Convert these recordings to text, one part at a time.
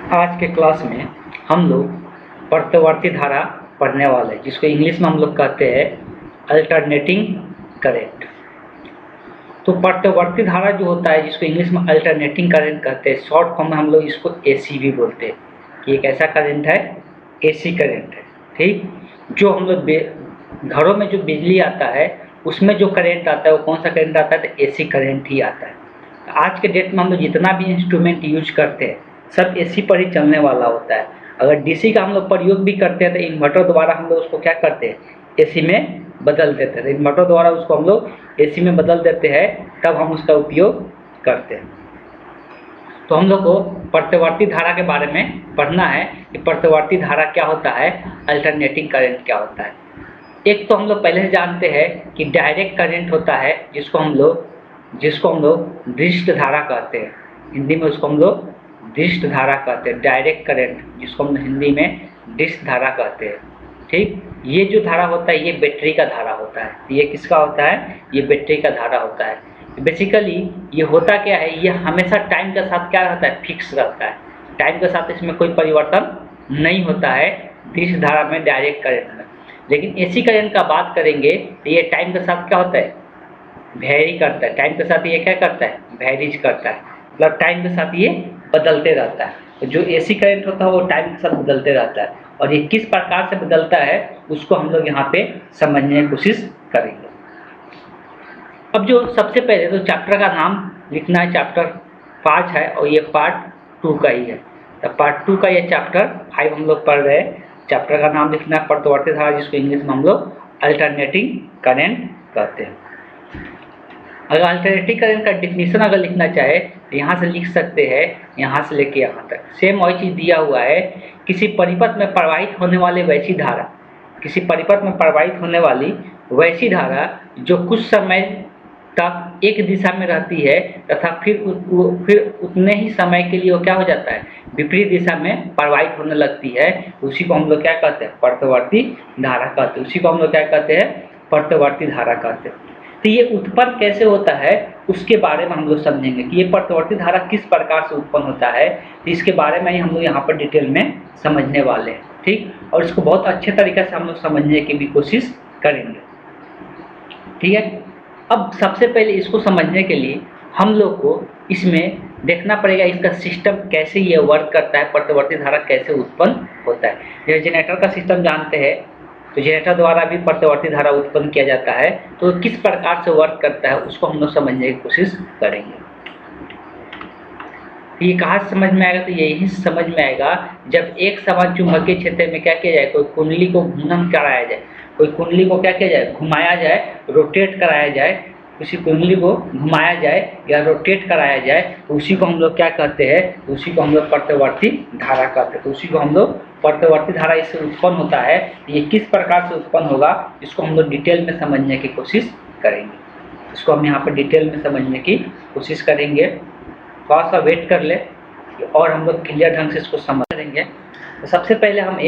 आज के क्लास में हम लोग प्रत्यावर्ती धारा पढ़ने वाले हैं, जिसको इंग्लिश में हम लोग कहते हैं अल्टरनेटिंग करंट। तो प्रत्यावर्ती धारा जो होता है, जिसको इंग्लिश में अल्टरनेटिंग करंट कहते हैं, शॉर्ट फॉर्म में हम लोग इसको एसी भी बोलते हैं कि एक ऐसा करंट है, एसी करंट है। ठीक, जो हम लोग घरों में जो बिजली आता है उसमें जो करंट आता है वो कौन सा करंट आता है, तो एसी करंट ही आता है। आज के डेट में हम लोग जितना भी इंस्ट्रूमेंट यूज करते हैं सब एसी पर ही चलने वाला होता है। अगर डीसी का हम लोग प्रयोग भी करते हैं तो इन्वर्टर द्वारा हम लोग उसको क्या करते हैं, एसी में बदल देते हैं। इन्वर्टर द्वारा उसको हम लोग एसी में बदल देते हैं, तब हम उसका उपयोग करते हैं। तो हम लोग को प्रत्यावर्ती धारा के बारे में पढ़ना है कि प्रत्यावर्ती धारा क्या होता है, अल्टरनेटिंग करंट क्या होता है। एक तो हम लोग पहले से जानते हैं कि डायरेक्ट करंट होता है, जिसको हम लोग दृष्ट धारा कहते हैं। हिंदी में उसको हम लोग दृष्ट धारा कहते हैं। डायरेक्ट करंट जिसको हम हिंदी में दृष्ट धारा कहते हैं। ठीक, ये जो धारा होता है ये बैटरी का धारा होता है। ये किसका होता है, ये बैटरी का धारा होता है। बेसिकली ये होता क्या है, ये हमेशा टाइम के साथ क्या रहता है, फिक्स रहता है। टाइम के साथ इसमें कोई परिवर्तन नहीं होता है दृष्ट धारा में, डायरेक्ट करंट में। लेकिन एसी करंट का बात करेंगे तो ये टाइम के साथ क्या होता है, वेरी करता है। टाइम के साथ ये क्या करता है, वेरीज करता है, मतलब टाइम के साथ ये बदलते रहता है। तो जो एसी करंट होता है वो टाइम के साथ बदलते रहता है, और ये किस प्रकार से बदलता है उसको हम लोग यहाँ पे समझने की कोशिश करेंगे। अब जो सबसे पहले तो चैप्टर का नाम लिखना है, चैप्टर 5 है और ये पार्ट 2 का ही है। तो पार्ट 2 का ये चैप्टर 5 हम लोग पढ़ रहे हैं। चैप्टर का नाम लिखना है प्रत्यावर्ती धारा, जिसको इंग्लिश में हम लोग अल्टरनेटिंग करंट कहते हैं। अगर अल्टरनेटिंग करंट का डिफिनीशन अगर लिखना चाहे तो यहाँ से लिख सकते हैं, यहाँ से लेके यहाँ तक सेम वही चीज़ दिया हुआ है। किसी परिपथ में प्रवाहित होने वाली वैसी धारा, किसी परिपथ में प्रवाहित होने वाली वैसी धारा जो कुछ समय तक एक दिशा में रहती है तथा फिर उतने ही समय के लिए वो क्या हो जाता है, विपरीत दिशा में प्रवाहित होने लगती है। उसी को हम लोग क्या कहते हैं, प्रत्यावर्ती धारा कहते हैं। उसी को हम लोग क्या कहते हैं, प्रत्यावर्ती धारा कहते हैं। तो ये उत्पन्न कैसे होता है उसके बारे में हम लोग समझेंगे कि ये प्रत्यावर्ती धारा किस प्रकार से उत्पन्न होता है। तो इसके बारे में ही हम लोग यहाँ पर डिटेल में समझने वाले हैं। ठीक, और इसको बहुत अच्छे तरीके से हम लोग समझने की भी कोशिश करेंगे। ठीक है, अब सबसे पहले इसको समझने के लिए हम लोग को इसमें देखना पड़ेगा इसका सिस्टम कैसे ये वर्क करता है, प्रत्यावर्ती धारा कैसे उत्पन्न होता है। जैसे जनरेटर का सिस्टम जानते हैं, तो जनरेटर द्वारा भी प्रत्यावर्ती धारा उत्पन्न किया जाता है। तो किस प्रकार से वर्क करता है उसको हम लोग समझने की कोशिश करेंगे। ये कहाँ से समझ में आएगा, तो यही समझ में आएगा जब एक समान चुंबकीय क्षेत्र में क्या किया जाए, कोई कुंडली को घूर्णन कराया जाए, कोई कुंडली को क्या किया जाए, घुमाया जाए, रोटेट कराया जाए, किसी कुंडली को घुमाया जाए या रोटेट कराया जाए, तो उसी को हम लोग क्या कहते हैं, उसी को हम लोग प्रत्यावर्ती धारा कहते हैं। तो उसी को हम लोग प्रत्यावर्ती धारा इससे उत्पन्न होता है। ये किस प्रकार से उत्पन्न होगा इसको हम लोग डिटेल में समझने की कोशिश करेंगे। इसको हम यहाँ पर डिटेल में समझने की कोशिश करेंगे। थोड़ा सा वेट कर ले और हम लोग क्लियर ढंग से इसको समझ लेंगे। तो सबसे पहले हम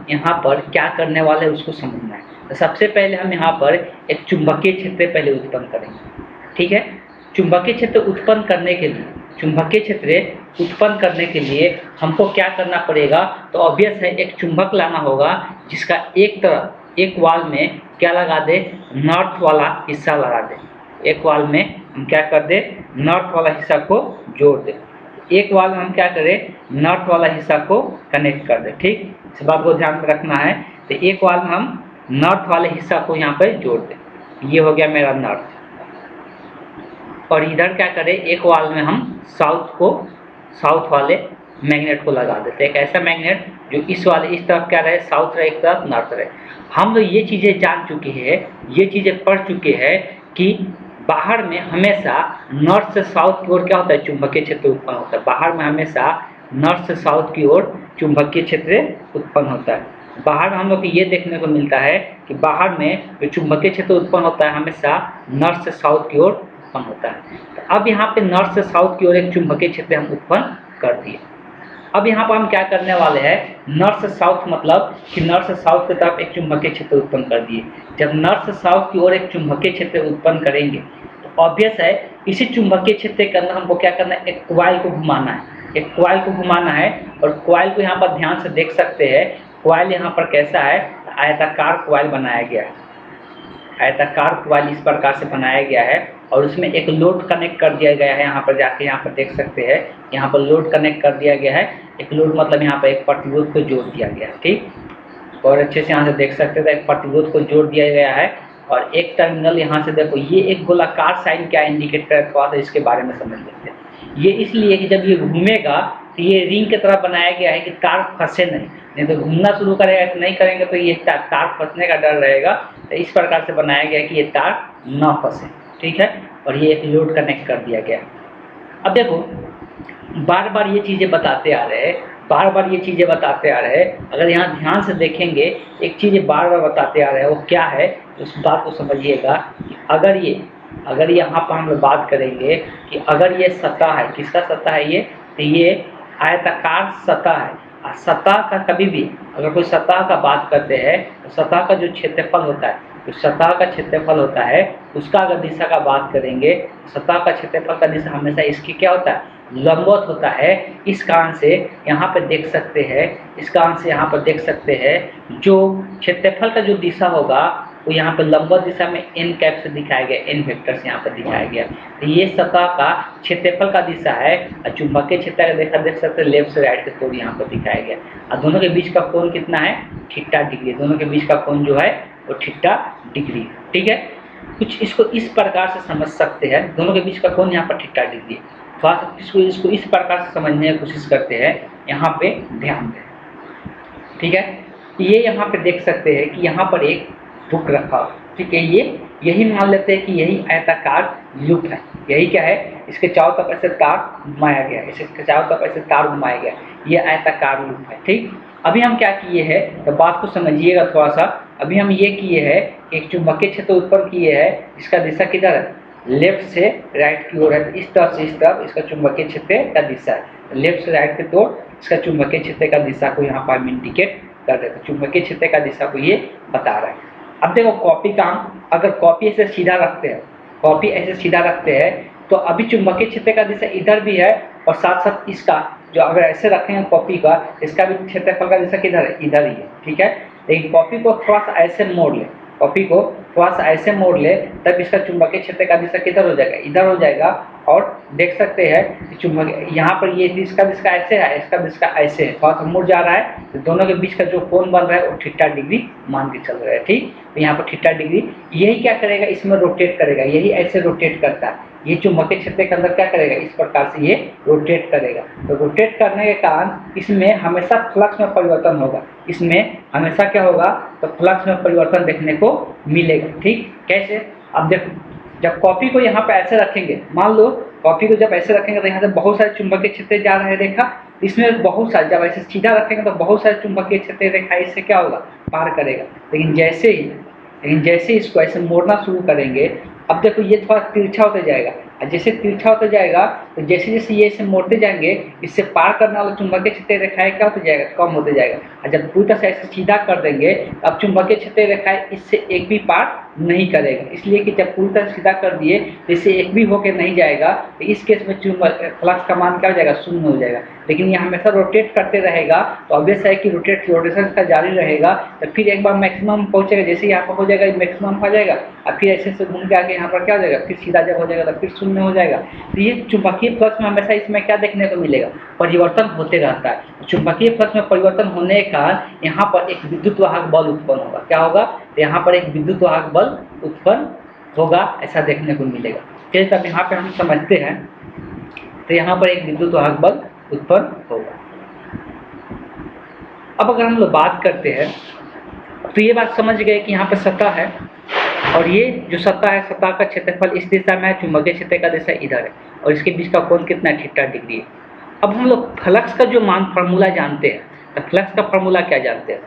यहाँ पर क्या करने वाले हैं उसको समझना है। तो सबसे पहले हम यहाँ पर एक चुंबकीय क्षेत्र पहले उत्पन्न करेंगे। ठीक है, चुंबकीय क्षेत्र उत्पन्न करने के लिए हमको क्या करना पड़ेगा, तो ऑब्वियस है एक चुंबक लाना होगा जिसका एक तरफ एक वाल में क्या लगा दे, नॉर्थ वाला हिस्सा लगा दे। एक वाल में हम क्या कर दे, नॉर्थ वाला हिस्सा को जोड़ दे। एक वाल में हम क्या करें, नॉर्थ वाला हिस्सा को कनेक्ट कर दे। ठीक, इस बात को ध्यान में रखना है। तो एक वाल में हम नॉर्थ वाले हिस्सा को यहाँ पर जोड़ दें। ये हो गया मेरा नॉर्थ, और इधर क्या करें, एक वाल में हम साउथ वाले मैग्नेट को लगा देते हैं। एक ऐसा मैग्नेट जो इस तरफ क्या रहे, साउथ रहे, एक तरफ नॉर्थ रहे। हम लोग ये चीज़ें जान चुके हैं, ये चीज़ें पढ़ चुके हैं कि बाहर में हमेशा नॉर्थ से साउथ की ओर क्या होता है, चुंबकीय क्षेत्र उत्पन्न होता है। बाहर में हमेशा नॉर्थ से साउथ की ओर चुंबकीय क्षेत्र उत्पन्न होता है। बाहर में हम लोग को ये देखने को मिलता है कि बाहर में जो चुंबकीय क्षेत्र उत्पन्न होता है हमेशा नॉर्थ से साउथ की ओर उत्पन्न होता है। तो अब यहाँ पे नॉर्थ से साउथ की ओर एक चुंबकीय क्षेत्र हम उत्पन्न कर दिए। अब यहाँ पर हम क्या करने वाले हैं, नॉर्थ से साउथ मतलब कि नॉर्थ से साउथ की तरफ एक चुंबकीय क्षेत्र उत्पन्न कर दिए। जब नॉर्थ से साउथ की ओर एक चुंबकीय क्षेत्र उत्पन्न करेंगे तो ऑब्वियस है इसी चुंबकीय क्षेत्र के अंदर हमको क्या करना है, एक कॉइल को घुमाना है, एक कॉइल को घुमाना है। और कॉइल को यहाँ पर ध्यान से देख सकते हैं, कॉइल यहाँ पर कैसा है, आयताकार कॉइल बनाया गया है, आयताकार कॉइल इस प्रकार से बनाया गया है। और उसमें एक लोड कनेक्ट कर दिया गया है, यहाँ पर जाके यहाँ पर देख सकते हैं, यहाँ पर लोड कनेक्ट कर दिया गया है। एक लोड मतलब यहाँ पर एक प्रतिरोध को जोड़ दिया गया है, ठीक, और अच्छे से यहाँ से देख सकते हैं एक प्रतिरोध को जोड़ दिया गया है। और एक टर्मिनल यहाँ से देखो, ये एक गोलाकार साइन क्या इंडिकेट कर रहा है, इसके बारे में समझ लेते हैं। ये इसलिए कि जब ये घूमेगा तो ये रिंग की तरह बनाया गया है कि तार फंसे नहीं तो घूमना शुरू करेगा, ऐसे नहीं करेंगे तो ये तार फंसने का डर रहेगा। तो इस प्रकार से बनाया गया है कि ये तार ना फंसे, ठीक है। और ये एक लोड कनेक्ट कर दिया गया। अब देखो बार बार ये चीज़ें बताते आ रहे हैं, बार बार ये चीज़ें बताते आ रहे हैं। अगर यहाँ ध्यान से देखेंगे एक चीज़ बार बार बताते आ रहे हैं, वो क्या है, उस बात को समझिएगा कि अगर यहाँ पर हम लोग बात करेंगे कि अगर ये सतह है, किसका सतह है ये, तो ये आयताकार सतह है। और सतह का कभी भी अगर कोई सतह का बात करते हैं तो सतह का जो क्षेत्रफल होता है, तो सतह का क्षेत्रफल होता है उसका अगर दिशा का बात करेंगे, सतह का क्षेत्रफल का दिशा हमेशा इसकी क्या होता है, लंबवत होता है। इस कारण से यहाँ पे देख सकते हैं, इस कारण से यहाँ पर देख सकते हैं जो क्षेत्रफल का जो दिशा होगा वो यहाँ पर लंबवत दिशा में एन कैप से दिखाया गया, एन वेक्टर से यहाँ पर दिखाया गया। तो ये सतह का क्षेत्रफल का दिशा है। और चुंबकीय क्षेत्र का देख सकते हैं लेफ्ट से राइट के तौर यहाँ पर दिखाया गया। और दोनों के बीच का कोण कितना है, थीटा डिग्री। दोनों के बीच का कोण जो है वो थीटा डिग्री, ठीक है। कुछ इसको इस प्रकार से समझ सकते हैं, दोनों के बीच का कोण यहाँ पर थीटा डिग्री है। थोड़ा सा इसको इस प्रकार से समझने की कोशिश करते हैं, यहाँ पे ध्यान दें, ठीक है। ये यहाँ पे देख सकते हैं कि यहाँ पर एक हुक रखा हो, ठीक है। यही मान लेते हैं कि यही आयताकार लूप है, यही क्या है, इसके चारों तरफ ऐसे तार घुमाया गया, इसके चारों तरफ ऐसे तार घुमाया गया, ये आयताकार लूप है, ठीक। अभी हम क्या किए हैं, तो बात को समझिएगा थोड़ा सा। अभी हम ये किए हैं कि एक चुंबकीय क्षेत्र उत्पन्न किए हैं, इसका दिशा किधर है, लेफ्ट से राइट की ओर है। इस तरफ से इस तरफ इसका चुंबकीय क्षेत्र का दिशा है, लेफ्ट से राइट की ओर इसका चुंबकीय क्षेत्र का दिशा को यहाँ पर हम इंडिकेट कर देते हैं। चुंबकीय क्षेत्र का दिशा को ये बता रहा है। अब देखो कॉपी का, अगर कॉपी ऐसे सीधा रखते हैं, कॉपी ऐसे सीधा रखते हैं तो अभी चुंबकीय क्षेत्र का दिशा इधर भी है, और साथ साथ इसका जो अगर ऐसे रखेंगे कॉपी का, इसका भी क्षेत्रफल का दिशा किधर है, इधर ही है, ठीक है। लेकिन कॉपी को थोड़ा सा ऐसे मोड़ ले, कॉपी को थोड़ा सा ऐसे मोड़ ले, तब इसका चुंबकीय क्षेत्र का दिशा किधर हो जाएगा, इधर हो जाएगा। और देख सकते हैं कि चुंबकीय यहाँ पर ये इसका दिशा ऐसे है, इसका दिशा ऐसे है, थोड़ा सा मुड़ जा रहा है, तो दोनों के बीच का जो कोण बन रहा है वो थीटा डिग्री मान के चल रहा है, ठीक। तो यहाँ पर थीटा डिग्री, यही क्या करेगा, इसमें रोटेट करेगा, यही ऐसे रोटेट करता है। ये चुंबकीय क्षेत्र के अंदर क्या करेगा, इस प्रकार से ये रोटेट करेगा। तो रोटेट करने के कारण इसमें हमेशा फ्लक्स में परिवर्तन होगा, इसमें हमेशा क्या होगा, तो फ्लक्स में परिवर्तन देखने को मिलेगा, ठीक। कैसे, अब देखो जब कॉपी को यहाँ पे ऐसे रखेंगे, मान लो कॉपी को जब ऐसे रखेंगे तो यहाँ से बहुत सारे चुंबकीय क्षेत्र जा रहे हैं, देखा, इसमें बहुत सारे, जब ऐसे सीधा रखेंगे तो बहुत सारे चुंबकीय क्षेत्र रेखा इससे क्या होगा, पार करेगा। लेकिन जैसे इसको ऐसे मोड़ना शुरू करेंगे, अब देखो ये थोड़ा तिरछा होते जाएगा, और जैसे तिरछा होते जाएगा तो जैसे जैसे ये इसे मोड़ते जाएंगे, इससे पार करने वाला चुंबकीय क्षेत्र रेखाएं क्या होते जाएगा, कम होते जाएगा। और जब पूरी तरह से ऐसे सीधा कर देंगे अब चुंबकीय क्षेत्र रेखाएं इससे एक भी पार नहीं करेगा, इसलिए कि जब पूरी तरह सीधा कर दिए तो इससे एक भी होकर नहीं जाएगा, तो इस केस में फ्लक्स का मान क्या हो जाएगा, शून्य हो जाएगा। लेकिन ये हमेशा रोटेट करते रहेगा, तो ऑब्वियस है कि रोटेशन का जारी रहेगा, तो फिर एक बार मैक्सिमम पहुंचेगा, जैसे यहाँ पर हो जाएगा मैक्सिमम हो जाएगा, और फिर ऐसे घूम के आके यहाँ पर क्या हो जाएगा, फिर सीधा जब हो जाएगा तो फिर शून्य हो जाएगा। तो ये चुंबकीय फ्लक्स में हमेशा इसमें क्या देखने को मिलेगा, परिवर्तन होते रहता है। चुंबकीय फ्लक्स में परिवर्तन होने का यहाँ पर एक विद्युत वाहक बल उत्पन्न होगा, क्या होगा, तो यहाँ पर एक विद्युत वाहक बल उत्पन्न होगा, ऐसा देखने को मिलेगा। चलिए तब यहाँ पे हम समझते हैं, तो यहाँ पर एक विद्युत वाहक बल उत्पन्न होगा। अब अगर हम लोग बात करते हैं तो ये बात समझ गए कि यहाँ पर सतह है, और ये जो सतह है, सतह का क्षेत्रफल इस दिशा में है, चुंबकीय क्षेत्र का दिशा इधर है, और इसके बीच का कोण कितना है, थीटा डिग्री है। अब हम लोग फ्लक्स का जो मान फार्मूला जानते हैं, तो फ्लक्स का फार्मूला क्या जानते हैं,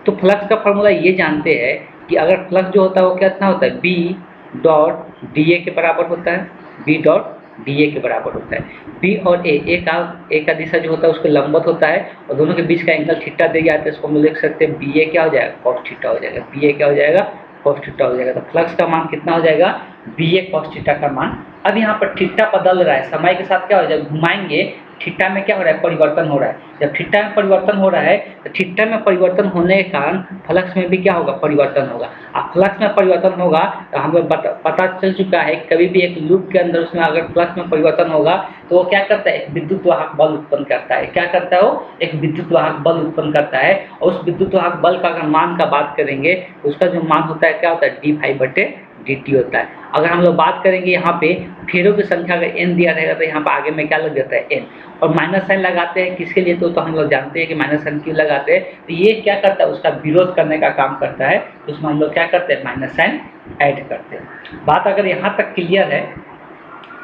तो फ्लक्स का फार्मूला ये जानते हैं कि अगर फ्लक्स जो होता है वो कितना होता है, बी डॉट डी ए के बराबर होता है, बी डॉट डी ए के बराबर होता है। बी और ए का दिशा जो होता है उसको लंबवत होता है, और दोनों के बीच का एंगल थीटा दे जाता है, इसको हम लोग लिख सकते हैं बी ए क्या हो जाएगा, कॉस थीटा हो जाएगा, बी ए क्या हो जाएगा, cos थीटा हो जाएगा। तो फ्लक्स का मान कितना हो जाएगा, bA cos थीटा का मान। अब यहाँ पर थीटा बदल रहा है, समय के साथ क्या हो जाएगा, घुमाएंगे थीटा में क्या हो रहा है, परिवर्तन हो रहा है। जब थीटा में परिवर्तन हो रहा है तो थीटा में परिवर्तन होने के कारण फ्लक्स में भी क्या होगा, परिवर्तन होगा। अब फ्लक्स में परिवर्तन होगा तो हमें पता चल चुका है कभी भी एक लूप के अंदर उसमें अगर फ्लक्स में परिवर्तन होगा तो वो क्या करता है, एक विद्युत वाहक बल उत्पन्न करता है। क्या करता है वो, एक विद्युत वाहक बल उत्पन्न करता है। और उस विद्युत वाहक बल का अगर मान का बात करेंगे तो उसका जो मान होता है क्या होता है, d∅/dt होता है। अगर हम लोग बात करेंगे यहाँ पे फेरों की संख्या अगर n दिया रहेगा तो यहाँ पर आगे में क्या लग जाता है, n। और माइनस साइन लगाते हैं किसके लिए, तो हम लोग जानते हैं कि माइनस साइन क्यों लगाते हैं, तो ये क्या करता है, उसका विरोध करने का काम करता है। उसमें हम लोग क्या करते हैं, माइनस साइन ऐड करते हैं। बात अगर यहाँ तक क्लियर है,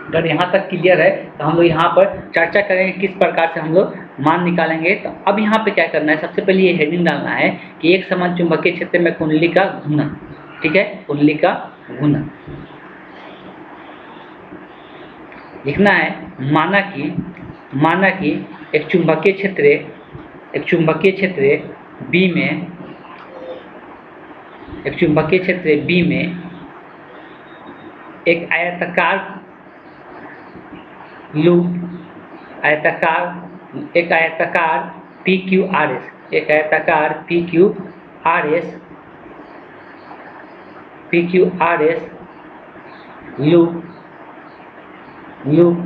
अगर यहाँ तक क्लियर है तो हम लोग यहाँ पर चर्चा करेंगे किस प्रकार से हम लोग मान निकालेंगे। तो अब यहाँ पे क्या करना है, सबसे पहले ये हेडिंग डालना है कि एक समान चुंबकीय क्षेत्र में कुंडली का घूर्णन, ठीक है, कुंडली का घूर्णन लिखना है। माना कि एक चुंबकीय क्षेत्र B में, एक आयताकार लूप, एक आयताकार PQRS लूप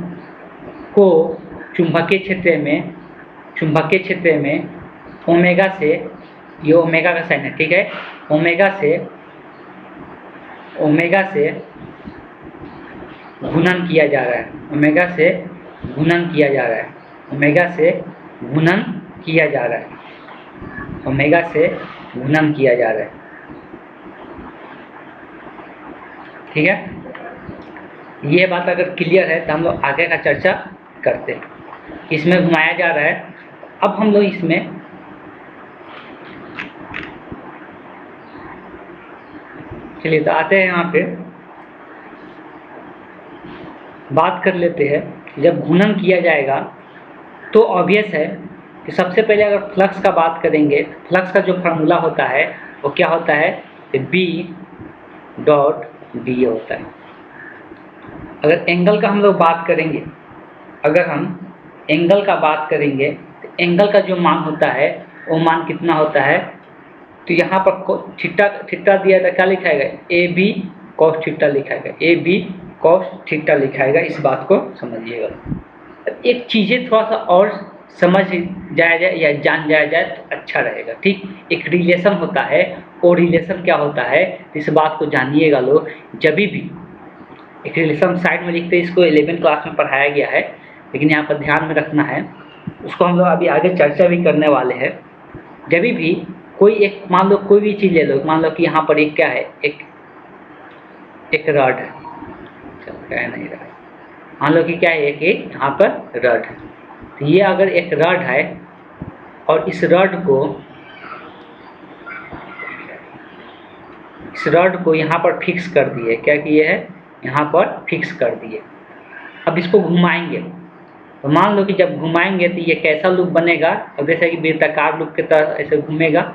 को चुंबकीय क्षेत्र में ओमेगा से, ये ओमेगा का साइन है, ठीक है, ओमेगा से गुणन किया जा रहा है, ओमेगा से गुणन किया जा रहा है, ठीक है। ये बात अगर क्लियर है तो हम लोग आगे का चर्चा करते हैं। इसमें घुमाया जा रहा है। अब हम लोग इसमें चलिए तो आते हैं, यहाँ पे बात कर लेते हैं। जब घूर्णन किया जाएगा तो ऑब्वियस है कि सबसे पहले अगर फ्लक्स का बात करेंगे, फ्लक्स का जो फार्मूला होता है वो क्या होता है, B.da होता है। अगर एंगल का हम लोग बात करेंगे, तो एंगल का जो मान होता है वो मान कितना होता है, तो यहाँ पर थीटा दिया था, क्या लिखाएगा, AB cos थीटा लिखाएगा। इस बात को समझिएगा। एक चीज़ें थोड़ा सा और समझ जाया जाए या जान जाया जाए तो अच्छा रहेगा, ठीक। एक रिलेशन होता है, वो रिलेशन क्या होता है, इस बात को जानिएगा लोग। जब भी एक रिलेशन साइड में लिखते हैं, इसको 11वीं क्लास में पढ़ाया गया है, लेकिन यहाँ पर ध्यान में रखना है, उसको हम लोग अभी आगे चर्चा भी करने वाले हैं। जब भी कोई एक, मान लो कोई भी चीज़ ले लो, मान लो कि यहाँ पर एक क्या है, एक रॉड है, क्या नहीं रहा है, मान लो कि क्या है, एक यहाँ पर रॉड है। तो ये अगर एक रॉड है और इस रॉड को यहाँ पर फिक्स कर दिए, क्या किए है, यहाँ पर फिक्स कर दिए। अब इसको घुमाएंगे, तो मान लो कि जब घुमाएंगे तो ये कैसा लूप बनेगा, अब जैसे कि वृत्ताकार लूप की तरह ऐसे घूमेगा,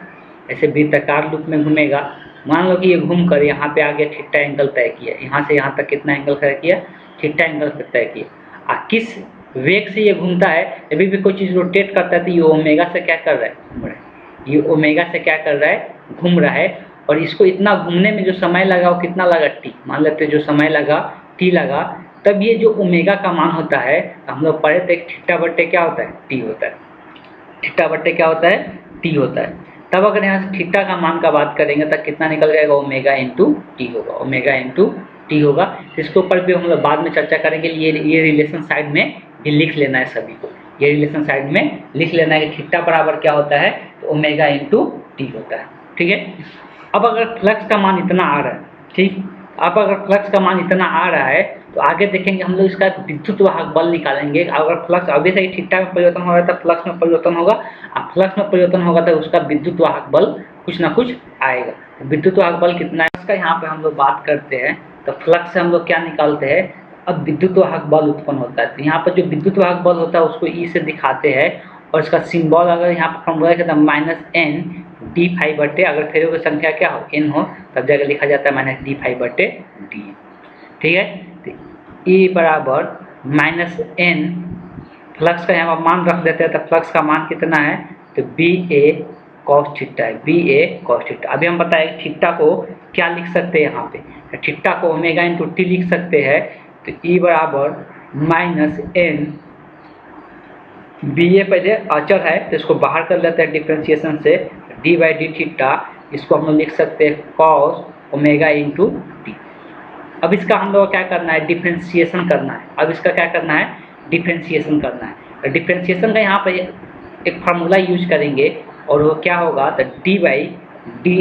ऐसे वृत्ताकार लूप में घूमेगा। मान लो कि ये घूम कर यहाँ पे आगे थीटा एंगल तय किया, यहाँ से यहाँ तक कितना एंगल तय किया, थीटा एंगल तय किया। किस वेग से ये घूमता है, अभी भी कोई चीज़ रोटेट करता है तो ये ओमेगा से क्या कर रहा है, घूम रहा है। ये ओमेगा से क्या कर रहा है, घूम रहा है। और इसको इतना घूमने में जो समय लगा वो कितना लगा, t। मान लेते जो समय लगा t लगा, तब ये जो ओमेगा का मान होता है, हम लोग पढ़े थे थीटा बट्टे क्या होता है, t होता है। थीटा बट्टे क्या होता है, t होता है। तब अगर यहाँ से थीटा का मान का बात करेंगे तब कितना निकल जाएगा, ओमेगा इंटू टी होगा, ओमेगा इंटू टी होगा। इसके ऊपर भी हम लोग बाद में चर्चा करेंगे। ये रिलेशन साइड में ये लिख लेना है सभी को, ये रिलेशन साइड में लिख लेना है कि थीटा बराबर क्या होता है, तो ओमेगा इंटू टी होता है, ठीक है। अब अगर फ्लक्स का मान इतना आ रहा है, ठीक, अब अगर फ्लक्स का मान इतना आ रहा है तो आगे देखेंगे हम लोग इसका विद्युत वाहक बल निकालेंगे। अगर फ्लक्स अभी से थीटा में परिवर्तन हो रहा है तो फ्लक्स में परिवर्तन होगा, अब फ्लक्स में परिवर्तन होगा तो उसका विद्युत वाहक बल कुछ ना कुछ आएगा। विद्युत वाहक बल कितना है इसका यहाँ पे हम लोग बात करते हैं। तो फ्लक्स से हम लोग क्या निकालते हैं, अब विद्युत वाहक बल उत्पन्न होता है। तो यहाँ पर जो विद्युत वाहक बल होता है उसको ई से दिखाते हैं, और इसका सिंबल अगर यहाँ पर फॉर्मूला है तो -N डी फाइव बटे, अगर फेरों की संख्या क्या हो n हो तब जगह लिखा जाता है माइनस डी फाइव बटे डी। ठीक है, तो E बराबर माइनस n, फ्लक्स का यहाँ पर मान रख देते हैं तो फ्लक्स का मान कितना है, तो बी ए कॉस थीटा है, बी ए कॉस थीटा। अभी हम बताएं थीटा को क्या लिख सकते हैं, यहाँ पे थीटा को ओमेगा इंटू टी लिख सकते हैं, तो E बराबर माइनस एन, बी ए पहले अचर है तो इसको बाहर कर लेते हैं डिफ्रेंशिएशन से, डी बाई डी थीटा, इसको हम लोग लिख सकते हैं कॉस ओमेगा इंटू टी। अब इसका हम लोग क्या करना है, डिफ्रेंशिएशन करना है। अब इसका क्या करना है, डिफ्रेंशिएशन करना है। डिफ्रेंशिएशन का यहाँ पर एक फार्मूला यूज करेंगे और वो क्या होगा, तो डी बाई डी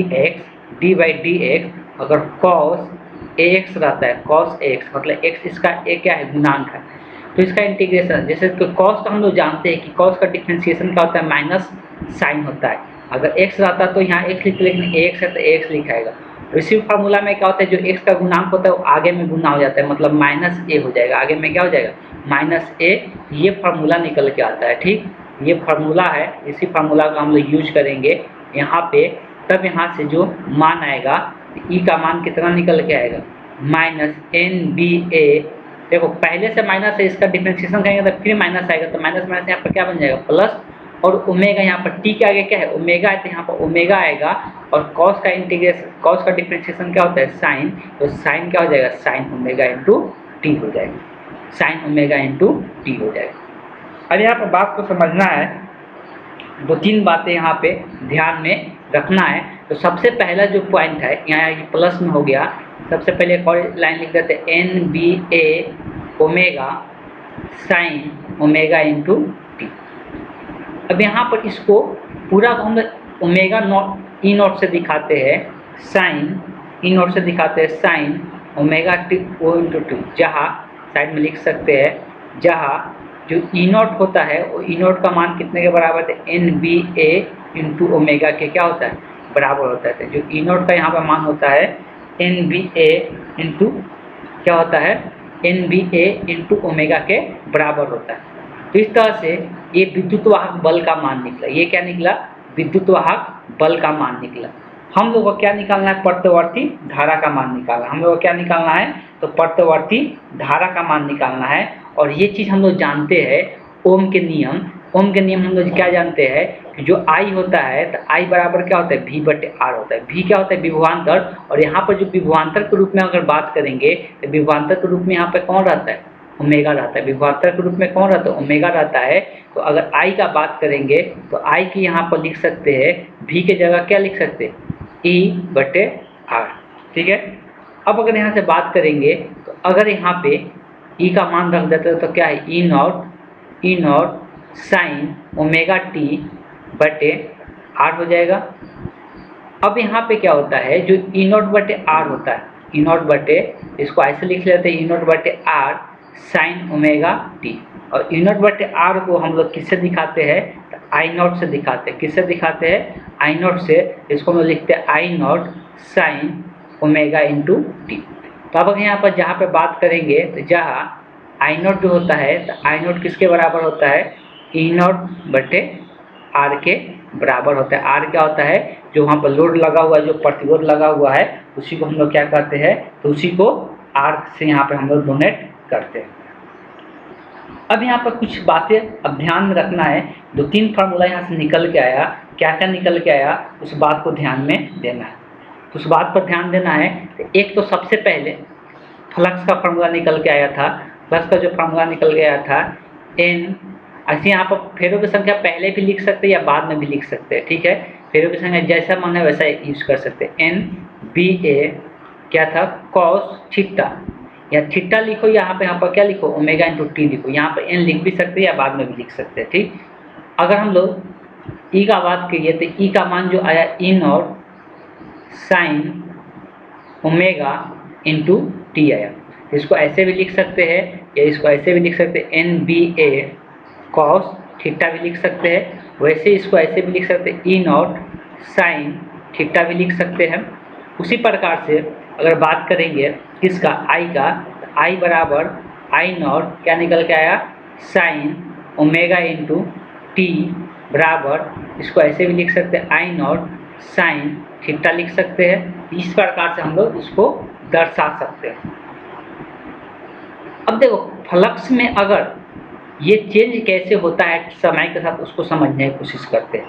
एक्स, अगर कॉस ए एक्स रहता है, कॉस एक्स मतलब एक्स इसका ए क्या है, गुणांक है, तो इसका इंटीग्रेशन, जैसे कॉस का हम लोग जानते हैं कि कॉस का डिफ्रेंशिएशन क्या होता है, माइनस साइन होता है। अगर एक्स रहता तो यहाँ एक्स लिख, लेकिन एक्स है तो एक्स लिखाएगा। इसी फार्मूला में क्या होता है, जो एक्स का गुणांक होता है वो आगे में गुना हो जाता है, मतलब माइनस ए हो जाएगा, आगे में क्या हो जाएगा, माइनस ए। ये फार्मूला निकल के आता है। ठीक, ये फार्मूला है, इसी फार्मूला का हम लोग यूज करेंगे यहाँ पे, तब यहाँ से जो मान आएगा, ई का मान कितना निकल के आएगा, माइनस एन बी ए। देखो पहले से माइनस है, इसका डिफ्रेंशिएशन करेंगे तो फिर माइनस आएगा, तो माइनस माइनस यहाँ पर क्या बन जाएगा, प्लस, और ओमेगा यहाँ पर टी के आगे क्या है, ओमेगा है, तो यहाँ पर ओमेगा आएगा, और कॉस का इंटीग्रेशन, कॉस का डिफ्रेंशिएशन क्या होता है, साइन, तो साइन क्या हो जाएगा, साइन ओमेगा इंटू टी हो जाएगा, साइन ओमेगा इंटू टी हो जाएगा। अब यहाँ पर बात को समझना है, दो तीन बातें यहाँ पे ध्यान में रखना है। तो सबसे पहला जो पॉइंट है, यहाँ प्लस में हो गया, सबसे पहले एक और लाइन लिख देते हैं, N B A omega sine omega into T. अब यहाँ पर इसको पूरा को हम ओमेगा नॉट ई नॉट से दिखाते हैं, साइन ई नॉट से दिखाते हैं, sine omega T O into T, जहाँ साइड में लिख सकते हैं, जहाँ जो ई नॉट होता है वो ई नॉट का मान कितने के बराबर है, एन बी ए इंटू ओमेगा के क्या होता है, बराबर होता है। जो ई नॉट का यहाँ पर मान होता है एन बी ए इंटू क्या होता है, एन बी ए इंटू ओमेगा के बराबर होता है। तो इस तरह से ये विद्युत वाहक बल का मान निकला। ये क्या निकला, विद्युत वाहक बल का मान निकला। हम लोग को क्या निकालना है, प्रत्यावर्ती धारा का मान निकालना। हम लोग को क्या निकालना है, तो प्रत्यावर्ती धारा का मान निकालना है। और ये चीज़ हम लोग जानते हैं, ओम के नियम, ओम के नियम हम लोग क्या जानते हैं कि जो आई होता है, तो आई बराबर क्या होता है, वी बटे आर होता है। वी क्या होता है, विभवांतर, और यहाँ पर जो विभवांतर के रूप में अगर बात करेंगे तो विभवांतर के रूप में यहाँ पर कौन रहता है, ओमेगा रहता है। विभवांतर के रूप में कौन रहता है, ओमेगा रहता है। तो अगर आई का बात करेंगे तो आई की यहाँ पर लिख सकते हैं, वी के जगह क्या लिख सकते हैं, ई बटे आर। ठीक है, अब अगर यहाँ से बात करेंगे तो अगर यहाँ पे ई का मान रख देते हैं तो क्या है, ई नॉट साइन ओमेगा टी बटे आर हो जाएगा। अब यहाँ पे क्या होता है, जो ई नॉट बटे आर होता है, ई नॉट बटे, इसको ऐसे लिख लेते हैं, ई नॉट बटे आर साइन ओमेगा टी। और ई नॉट बटे आर को हम लोग किससे दिखाते हैं, तो आई नॉट से दिखाते हैं। किससे दिखाते हैं, आई नॉट से। इसको हम लोग लिखते हैं I naught sine omega into T. तो अब यहाँ पर जहाँ पे बात करेंगे तो जहाँ आई नॉट जो होता है, तो आई नॉट किसके बराबर होता है, ई नॉट बटे आर के बराबर होता है। आर क्या होता है, जो वहाँ पर लोड लगा हुआ है, जो प्रतिरोध लगा हुआ है, उसी को हम लोग क्या कहते हैं, तो उसी को आर से यहाँ पर हम लोग डोनेट करते हैं। अब यहाँ पर कुछ बातें अब ध्यान में रखना है। दो तीन फार्मूला यहाँ से निकल के आया, क्या क्या निकल के आया उस बात को ध्यान में देना है। तो उस बात पर ध्यान देना है। तो एक तो सबसे पहले फ्लक्स का फार्मूला निकल के आया था। फ्लक्स का जो फार्मूला निकल गया था, एन, ऐसे यहाँ पर फेरों की संख्या पहले भी लिख सकते हैं या बाद में भी लिख सकते हैं। ठीक है, फेरों की संख्या जैसा मन है वैसा यूज कर सकते हैं। एन बी ए क्या था, कॉस थीटा, या थीटा लिखो, यहाँ पर क्या लिखो, ओमेगा इंटू टी लिखो। यहाँ पर एन लिख भी सकते हैं या बाद में भी लिख सकते हैं। ठीक, अगर हम लोग ई का बात करिए तो ई का मान जो आया, E naught sine omega into T आया। इसको ऐसे भी लिख सकते हैं या इसको ऐसे भी लिख सकते हैं, एन बी ए कॉस थीटा भी लिख सकते हैं। वैसे इसको ऐसे भी लिख सकते हैं, ई नॉट साइन थीटा भी लिख सकते हैं। उसी प्रकार से अगर बात करेंगे किसका, आई का, आई बराबर आई नॉट क्या निकल के आया, साइन ओमेगा इंटू टी बराबर, इसको ऐसे भी लिख सकते हैं, आई नॉट साइन थीटा लिख सकते हैं। इस प्रकार से हम लोग इसको दर्शा सकते हैं। अब देखो फ्लक्स में अगर ये चेंज कैसे होता है समय के साथ, उसको समझने की कोशिश करते हैं।